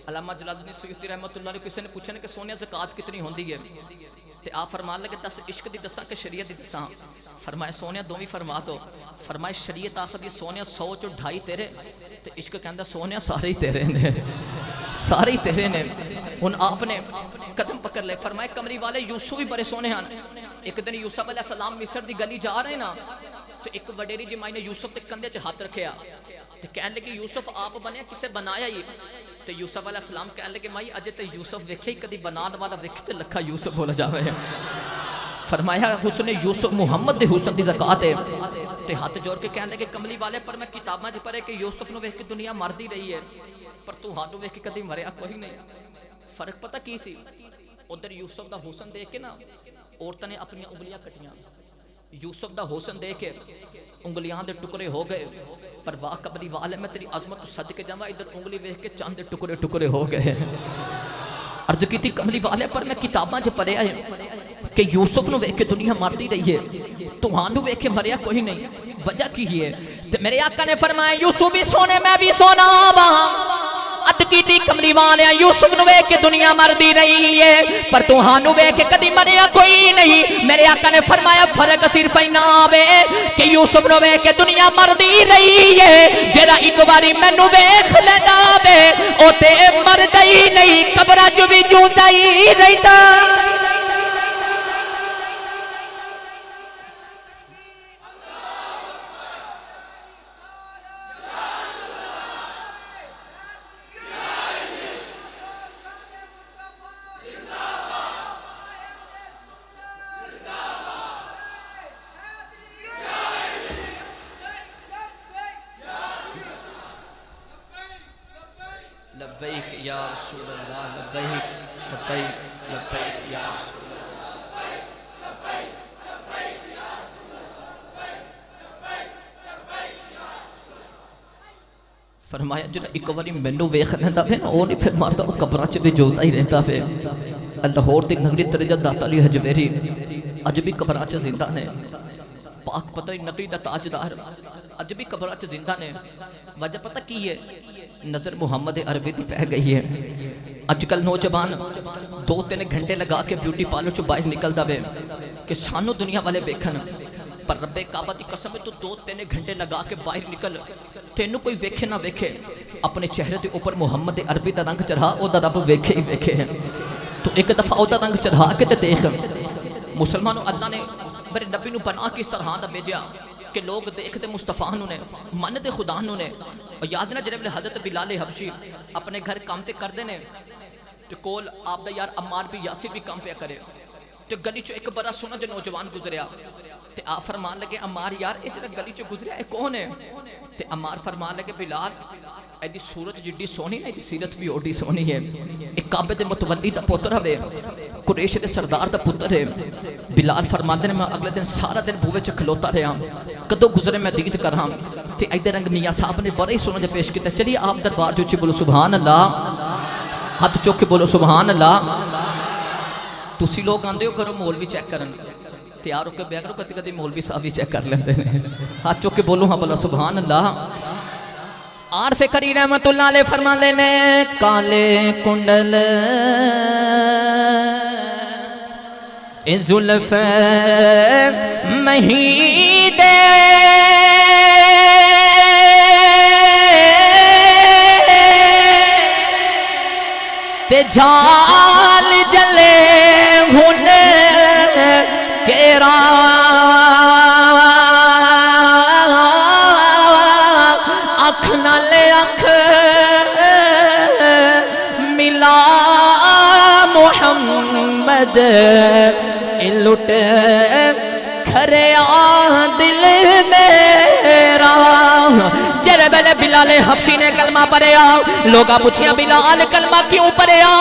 علامہ جلال الدین سیوطی رحمۃ اللہ علیہ کسی نے پوچھا کہ سونے زکات کتنی ہوندی ہے تے آپ فرمان لگے دس عشق دی دساں کہ شریعت دی دساں. فرمایا سونے دوویں فرما دو. فرمایا شریعت آخدی سونے 100 چ 2.5 تیرے تے عشق کہندا سونے سارے ہی تیرے نے, سارے ہی تیرے نے. ہن آپ نے قدم پکڑ لے. فرمایا کملی والے یوسف بھی بڑے سونے ہن. ایک دن یوسف علیہ السلام مصر دی گلی جا رہے نا تو ایک وڈیری جی مائی نے یوسف تے کندھے چ ہاتھ رکھیا تے کہن لگے یوسف آپ بنیا کسے بنایا ہی تے یوسف علیہ السلام کہن لگے مائی اجے تے یوسف ویکھے ہی کدی بنان والا ویکھ تے لکھا یوسف بولا جاوے. فرمایا حسن یوسف محمد دے حسن دی زکات ہے تے ہاتھ جوڑ کے کہن لگے کملی والے پر میں کتاباں چ پڑھے کہ یوسف نو ویکھ کے دنیا مردی رہی ہے پر تہانوں ویکھ کے کدی مریا کوئی نہیں. فرق پتہ کی سی؟ ادھر یوسف دا حسن دیکھ کے نا عورتاں نے اپنی انگلیاں کٹیاں. یوسف دا حسن دیکھ کے انگلیاں دے ٹکڑے ہو گئے پر واہ کملی والے میں تیری عظمت صد کے جاواں ادھر انگلی ویکھ کے چاند دے ٹکڑے ٹکڑے ہو گئے. عرض کیتی کملی والے پر میں کتاباں چ پڑھیا ہے کہ یوسف نو ویکھ کے دنیا مارتی رہی ہے تہانوں ویکھ کے مریا کوئی نہیں. وجہ کی ہے؟ تے میرے آقا نے فرمایا یوسف بھی سونے میں بھی سونا وا. اد کیتی کملی والے یوسف نو ویکھ کے دنیا مردی رہی ہے پر تہانوں ویکھ کے کدی مریا کوئی نہیں. میرے آقا نے فرمایا فرق صرف اینا وے کہ یوسف نو ویکھ کے دنیا مردی رہی ہے جڑا ایک باری مینوں ویکھ لیندا وے او تے مردا ہی نہیں قبراں چ بھی جوندا ہی رہندا. لبیک یا رسول اللہ لبیک لبیک لبیک یا فرمایا جڑا ایک واری مینوں ویکھ لیندا پے او نہیں پھر مردا او قبراں چ بھی جولدا ہی رہندا پے. لاہور دی نگری ترجا داتا علی حجویری اج بھی قبراں چ زندہ نے. پاک پتہ نگری دا تاجدار اج بھی قبراں چ زندہ نے. وجہ پتہ کی ہے؟ نظر محمد عربی دی پہ گئی ہے. اج کل نوجوان 2-3 گھنٹے لگا کے بیوٹی پارلر چ باہر نکلدا وے کہ سانو دنیا والے ویکھن پر رب کعبہ دی قسم ہے تو 2-3 گھنٹے لگا کے باہر نکل تینوں کوئی ویکھے نہ ویکھے اپنے چہرے دے اوپر محمد عربی دا رنگ چڑھا او دا رب ویکھے ہی ویکھے. تو ایک دفعہ او دا رنگ چڑھا کے تے دیکھ مسلمانوں اللہ نے میرے نبی نو بنا کے اس طرح دا بھیجیا کہ لوگ دیکھتے مصطفیٰ نو نے منتے خدا نو نے. اور یاد نہ جناب حضرت بلال حبشی اپنے گھر کام تے کر دینے تو کول آپ دا یار عمار بھی یاسر بھی کام پہ کرے تے گلی چو ایک بڑا سونا جو نوجوان گزریا تے آپ فرمان لگے عمار یار اے جڑا گلی چو گزریا اے کون ہے؟ تے عمار فرمان لگے بلال اے دی صورت جڈی سونی ہے دی سیرت بھی اوڈی سونی ہے، ایک کعبے دے متولی دا پوتر ہے، قریش دے سردار دا پتر ہے۔ بلال فرمان دے میں اگلے دن سارا دن بوے چ کھلوتا رہا، کدو گزرے میں دید کرہاں تے ایدے رنگ میاں صاحب نے بڑا ہی سونا جو پیش کیتا، چلیے آپ دربار جو چی بولو سبحان اللہ، ہاتھ چوک کے بولو سبحان اللہ۔ تسی لوگ آندے ہو کرو مولوی چیک کرن، تیار ہو کے بیا کرو کدی کدی مولوی صاحب بھی چیک کر لیندے نے، ہاتھ چوک کے بولو ہاں بولا سبحان اللہ۔ عارف قری رحمت اللہ علیہ فرمان دے نے کالے کنڈل زلف مہی دے تے جھال جلے ہن کیرا اکھ نال اکھ ملا محمد لٹ کھریا دل میرا۔ جرے بیلے بلال حبشی نے کلمہ پڑھیا، لوگا پوچھیا بلال کلمہ کیوں پڑھیا؟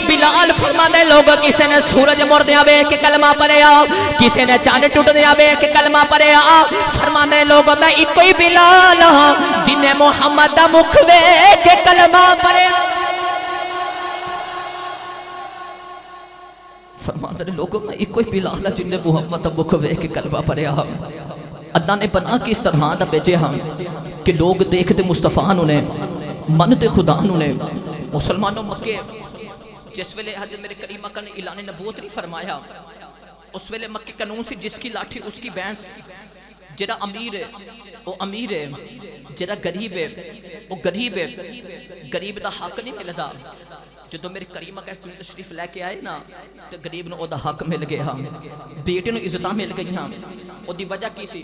بلال فرمانے لوگ کسی نے سورج مردیا وے کہ کلمہ پڑھیا، کسی نے چاند ٹوٹ دیا وے کہ کلمہ پڑھیا، فرمانے لوگ میں ایک ہی بلال ہاں جنہیں محمد دا مکھ وے کہ کلمہ پڑھیا۔ فرمانے لوگوں میں ایک کوئی بلال ہے جنہیں محمد دا مکھ وے کہ کلمہ پڑھیا۔ اللہ نے بنا کی اس طرح دا بیجے ہم کہ لوگ دیکھتے مصطفیٰ انہیں منتے خدا انہیں۔ مسلمانوں مکے جس ویلے حضرت میرے کریم آقا نے اعلان نبوت نہیں فرمایا، اس ویلے مکے قانون سی جس کی لاٹھی اس کی بینس، جڑا امیر ہے وہ امیر ہے، جڑا غریب ہے وہ غریب ہے، غریب دا حق نہیں ملدا۔ جدو میرے کریم آقا اس دنیا تشریف لے کے آئے نا تو غریب نو دا حق مل گیا، بیٹے نو عزتاں مل گئی ہاں۔ او دی وجہ کی سی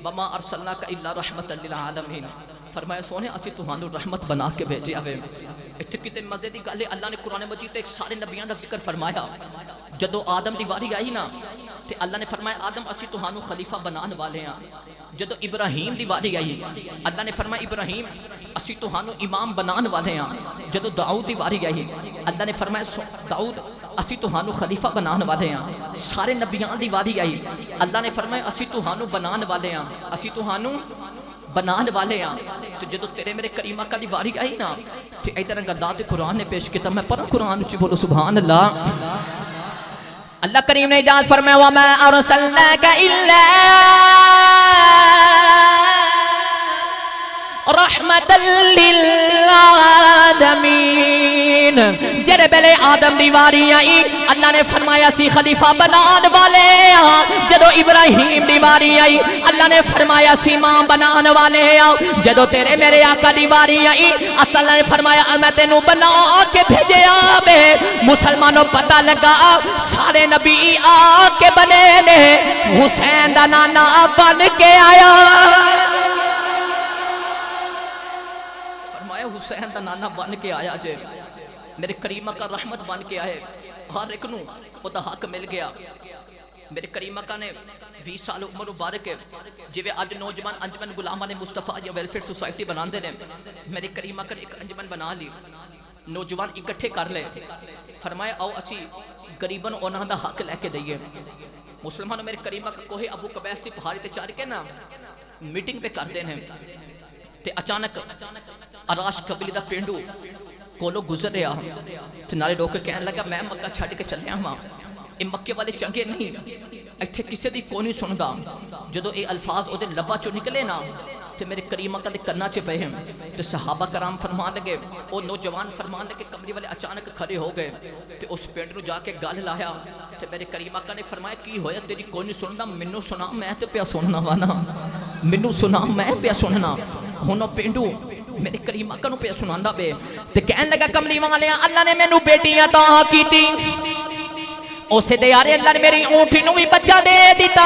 وما ارسلناک الا رحمت للعالمین، فرمایا سونے اسی تہانوں رحمت بنا کے بھیجیا ہوئے۔ اتنے کتے مزے دی گل ہے، اللہ نے قرآن مجید ایک سارے نبیوں دا ذکر فرمایا۔ جدو آدم دی واری آئی نا تے اللہ نے فرمایا آدم اسی تہانوں خلیفہ بنان والے ہیں۔ جدو ابراہیم دی واری آئی اللہ نے فرمایا ابراہیم اسی تہانوں امام بنان والے ہیں۔ جدو داؤد دی واری آئی اللہ نے فرمایا داؤد اسی تہانوں خلیفہ بنان والے ہیں۔ سارے نبیان دی واری آئی اللہ نے فرمایا اسی تہانوں بنان والے ہیں، اسی تہانوں بنان والے ہیں۔ تو جدو تیرے میرے کریم آقا دی واری آئی نا تو ایدھر اللہ دے قرآن نے پیش کیتا، میں پڑھا قرآن چی بولو سبحان اللہ۔ اللہ کریم نے اجازت فرمایا وَمَا أَرْسَلْنَاكَ إِلَّا رحمت للعالمین۔ جڑے پہلے آدم دی واری آئی اللہ نے فرمایا سی خلیفہ بنان والے ہاں۔ جدو ابراہیم دی واری آئی اللہ نے فرمایا سی امام بنان والے ہاں۔ جدو تیرے میرے آقا دی واری آئی اللہ نے فرمایا میں تینوں بنا کے بھیجیا بے۔ مسلمانوں پتہ لگا سارے نبی آ کے بنے نے، حسین دا نانا بن کے آیا، حسین دا نانا بن کے آیا جے، میرے کریم آقا رحمت بن کے آئے، ہر ایک نو او دا حق مل گیا۔ میرے کریم آقا نے 20 سال عمر مبارک ہے، جویں اج نوجوان انجمن غلامان مصطفیٰ یا ویلفیئر سوسائٹی بناندے نے، میرے کریم آقا نے ایک انجمن بنا لی، نوجوان اکٹھے کر لے، فرمایا آؤ اسی غریباں نوں انہاں دا حق لے کے دئیے۔ مسلمانوں میرے کریم آقا کوہ ابو قبیس دی پہاڑی تے چڑھ کے نا میٹنگ پہ کر دے ہیں تے اچانک اراش قبیلے دا پینڈو کولو گزر رہا تے نالے لوگ کہنے لگا میں مکہ چھڈ کے چلیا ہاں، اے مکے والے چنگے نہیں، ایتھے کسے دی کوئی نہیں سندا۔ جدو اے الفاظ او دے لبا چوں نکلے نا تے میرے کریم آقا دے کنا چ پے ہیں تے صحابہ کرام فرمان لگے، او نوجوان فرمان لگے، کملی والے اچانک کھڑے ہو گئے تے اس پینڈ نو جا کے گل لایا تے میرے کریم آقا نے فرمایا کی ہویا تیری کوئی نہیں سندا، مینوں سنا میں تے پیا سننا وا نا، مینوں سنا میں پیا سننا۔ ہن پینڈو میرے کریم آقا نو پیا سناندا پے تے کہن لگا کملی والے اللہ نے مینوں بیٹیاں تاں کیتی، اسے دے یارے اللہ نے میری اونٹھی نو بھی بچہ دے دیتا،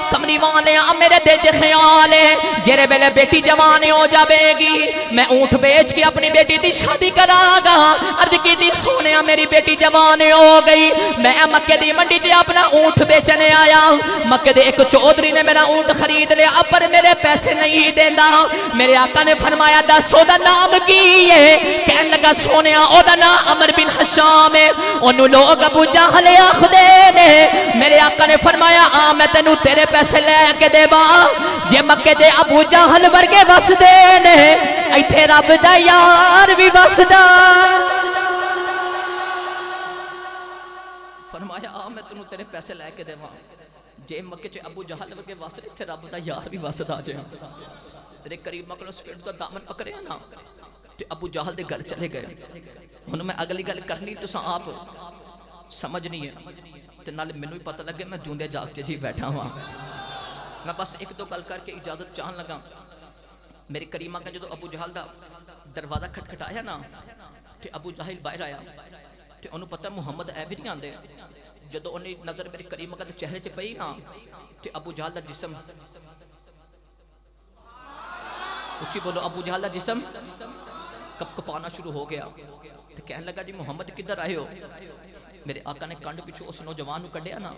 کملی والے میرے دل چ خیال ہے جڑے ویلے بیٹی جوان ہو جاوے گی میں اونٹ بیچ کے اپنی بیٹی دی شادی کراں گا عرض کیتی سونیا میری بیٹی جوان ہو گئی میں مکے دی منڈی تے اپنا اونٹ بیچنے آیا مکے دے ایک چودھری نے میرا اونٹ خرید لیا پر میرے پیسے نہیں دیندا میرے آقا نے فرمایا دس او دا نام کی ہے کہن لگا سونیا او دا نام عمر بن حشام ہے اونوں لوگ ابو جہل آکھدے نے میرے آقا نے فرمایا آ میں تینوں تیرے پیسے لے کے دیوا جے مکے تے ابو جہل ورگے وسدے نے ایتھے رب دا یار بھی وسدا فرمایا آ میں تینوں تیرے پیسے لے کے دیوا جے مکے تے ابو جہل ورگے وسدے ایتھے رب دا یار بھی وسدا جے میرے قریب مکلو سپیڈ دا دامن پکڑیا نا تے ابو جہل دے گھر چلے گئے ہن میں اگلی گل کرنی تساں آپ سمجھنی ہے تے نال مینوں ہی پتہ لگے میں جوندے جاگ چ ہی بیٹھا ہاں میں بس ایک دو گل کر کے اجازت چاہن لگا میری کریمہ کا جدو ابو جہل دا دروازہ کھٹکھٹایا نا تے ابو جہل باہر آیا تے انہوں پتہ محمد اے بھی نہیں آندے جدو انہیں نظر میری کریمہ کا چہرے چ پئی نا تے ابو جہل دا جسم اچھی بولو ابو جہل دا جسم کپ کپانا شروع ہو گیا تے کہنے لگا جی محمد کدھر آئے ہو میرے آقا نے کنڈ پیچھو اس نوجوان نو کڈیا نا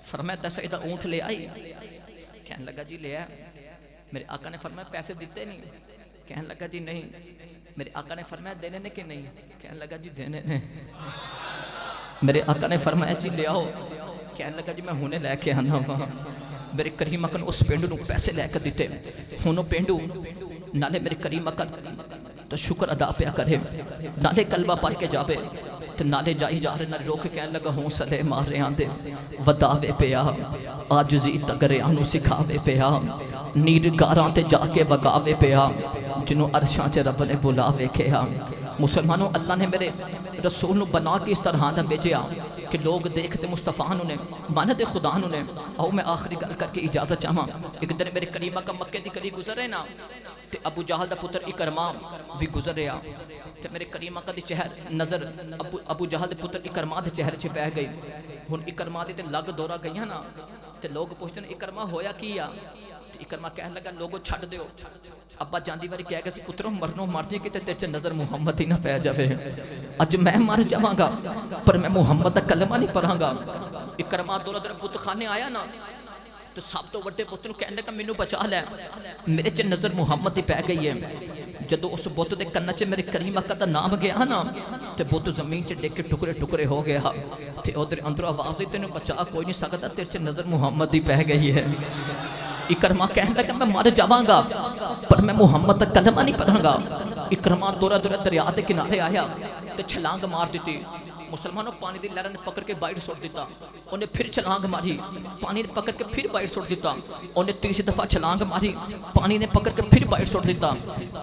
فرمایا دس ایدہ اونٹ لے آئی کہنے لگا جی لے آیا میرے آقا نے فرمایا پیسے دیتے نہیں کہنے لگا جی نہیں میرے آقا نے فرمایا دینے نے کہ نہیں کہنے لگا جی دینے نے میرے آقا نے فرمایا جی لے آؤ کہنے لگا جی میں ہونے لے کے آنا وہاں میرے کریم اکن اس پینڈو نو پیسے لے کر دیتے ہونو پینڈو نالے میرے کریم اکن تو شکر ادا پیا کرے نالے کلمہ پڑھ کے جاوے تو نالے جائی جا رہے نہ روک کہنے لگا ہوں سلے مار رہے آندے وداوے پیا آجزی تگرے آنو سکھاوے پیا نیر گاراں تے جا کے وگاوے پیا جنہوں عرشاں چے رب نے بلاوے کیا مسلمانوں اللہ نے میرے رسول نو بنا کے اس طرح نہ بھیجیا کہ لوگ دیکھتے مصطفیٰ نے ماند خدا نے آؤ میں آخری گل کر کے اجازت چاہاں ایک دن میرے کریمہ کا مکے دی کری گزرے نا تے ابو جہل دا پتر اکرما بھی گزر رہا تے میرے کریمہ کا دی چہر نظر ابو جہل دے پتر اکرما دے چہر چھ بہ گئی ہن اکرما دے تے لگ دورا گئیاں نا تے لوگ پوچھتے ہیں اکرما ہویا کیا تے اکرما کہنے لگا لوگوں چھڑ دیو ابا جاندی واری کہہ گا سی پتروں مرنوں مر جی کہ تیرے چ نظر محمد ہی نہ پہ جاوے اج میں مر جاواں گا پر میں محمد دا کلمہ نہیں پڑھاں گا اکرما دورا دورا بت خانے آیا نا تو سب تو وڈے بت نو کہنے لگا مینوں بچا لے میرے چ نظر محمد ہی پہ گئی ہے جدو اس بت دے کن چ میرے کریم آقا دا نام گیا نا تے بت زمین چ ڈگ کے ٹکڑے ٹکڑے ہو گیا تے ادھر اندر آواز دی تینوں بچا کوئی نہیں سکتا تیرے چ نظر محمد ہی پہ گئی ہے اکرما کہنے لگا میں مر جاواں گا پر میں محمد دا کلمہ نہیں پڑھاں گا اکرما دورا دورا دریا دے کنارے آیا تے چھلانگ مار دیتی مسلمانوں پانی دی لہر نے پکڑ کے باہر سوٹ دیتا انہیں پھر چھلانگ ماری پانی نے پکڑ کے پھر باہر سوٹ دیتا انہیں تیسری دفعہ چھلانگ ماری پانی نے پکڑ کے پھر باہر سوٹ دیتا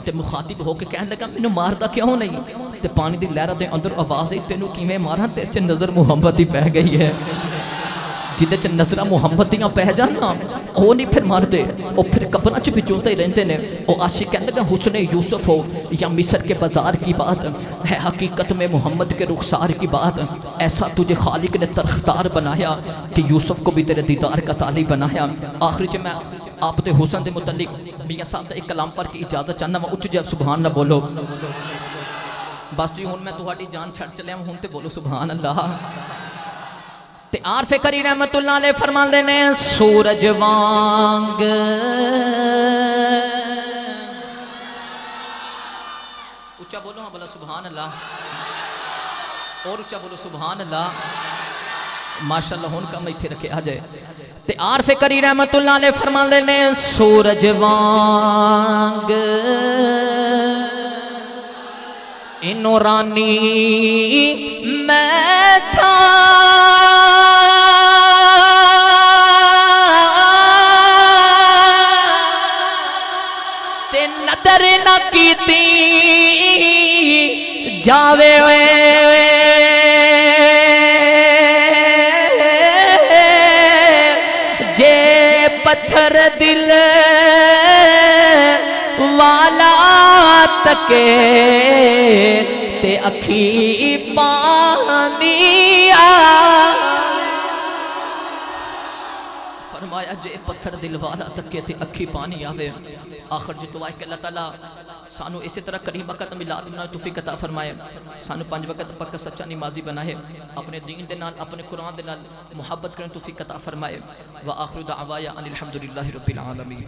تے مخاطب ہو کے کہنے لگا مینوں ماردا کیوں نہیں تے پانی دی لہر دے اندر آواز آئی تینوں کیویں ماراں تیرے چ نظر محمد ہی پہ گئی ہے جدے چ نظرہ محمد دیاں پہ جانا وہ نہیں پھر مار دے وہ پھر قبروں چ بچوتے ہی رہتے ہیں وہ عاشق کہنے لگا حسن یوسف ہو یا مصر کے بازار کی بات ہے حقیقت میں محمد کے رخسار کی بات ایسا تجھے خالق نے ترختار بنایا کہ یوسف کو بھی تیرے دیدار کا طالب بنایا آخری چ میں آپ دے حسن دے متعلق میاں صاحب دا ایک کلام پڑھ کے اجازت چاہنا میں اٹھ جائے سبحان اللہ بولو بس جی ہوں میں تہاڈی جان چھڑ چلیا ہوں تے بولو سبحان اللہ تے عارف کری رحمت اللہ علیہ فرماندے نے سورج وانگ اچھا بولو ہاں بولا سبحان اللہ اور اچھا بولو سبحان اللہ ماشاءاللہ ہون کم ایتھے رکھے آ جائے تے عارف کری رحمت اللہ علیہ فرماندے نے سورج وانگ انو رانی میں تھا تے نظر نہ کیتی جاوے جے پتھر دل والا تکے تے اکھی پانی فرمایا جے پتھر دل والا تکے تے اکھی پانی آوے آخر جو دعا ہے کہ اللہ تعالیٰ سانو اسی طرح کریم وقت میلاد منانے توفیق عطا فرمائے سانو 5 وقت پکا سچا نمازی بنائے اپنے دین دے نال اپنے قرآن دے نال محبت کرنے توفیق عطا فرمائے وآخر دعوایا ان الحمدللہ رب العالمین